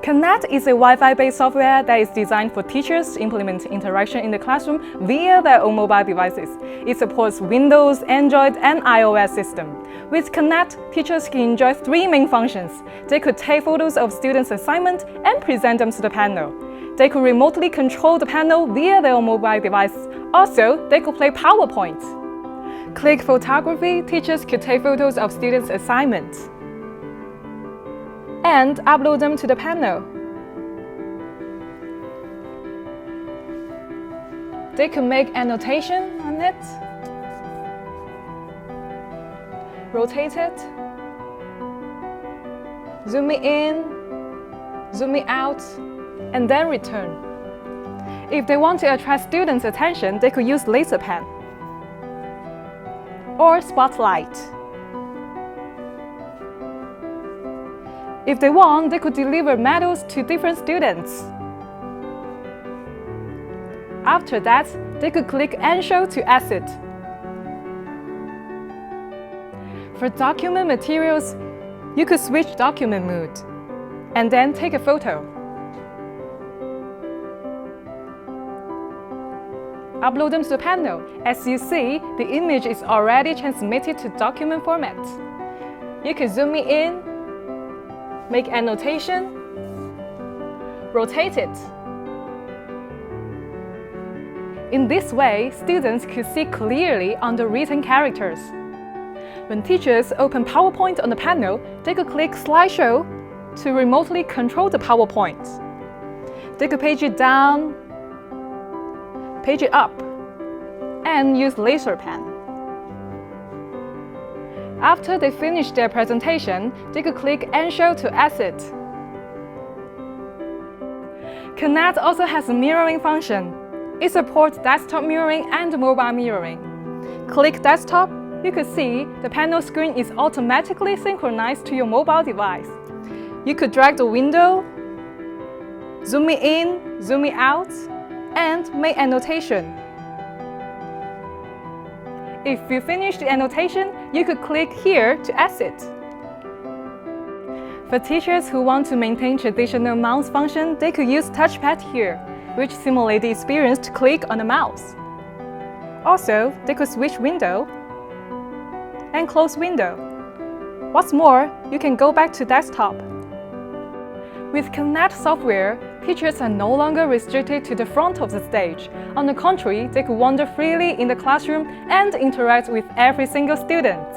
Connect is a Wi-Fi-based software that is designed for teachers to implement interaction in the classroom via their own mobile devices. It supports Windows, Android, and iOS systems. With Connect, teachers can enjoy three main functions. They could take photos of students' assignments and present them to the panel. They could remotely control the panel via their own mobile device. Also, they could play PowerPoint. Click photography, teachers could take photos of students' assignments and upload them to the panel. They could make annotation on it, rotate it, zoom it in, zoom it out, and then return. If they want to attract students' attention, they could use laser pen or spotlight. If they want, they could deliver medals to different students. After that, they could click and show to exit. For document materials, you could switch document mode and then take a photo. Upload them to the panel. As you see, the image is already transmitted to document format. You can zoom it in, make annotation, rotate it. In this way, students could see clearly on the written characters. When teachers open PowerPoint on the panel, they could click Slideshow to remotely control the PowerPoint. They could page it down, page it up, and use laser pen. After they finish their presentation, they could click and show to exit. Connect also has a mirroring function. It supports desktop mirroring and mobile mirroring. Click desktop, you could see the panel screen is automatically synchronized to your mobile device. You could drag the window, zoom it in, zoom it out, and make annotation. If you finish the annotation, you could click here to exit. For teachers who want to maintain traditional mouse function, they could use touchpad here, which simulates the experience to click on the mouse. Also, they could switch window and close window. What's more, you can go back to desktop. With Connect software, teachers are no longer restricted to the front of the stage. On the contrary, they could wander freely in the classroom and interact with every single student.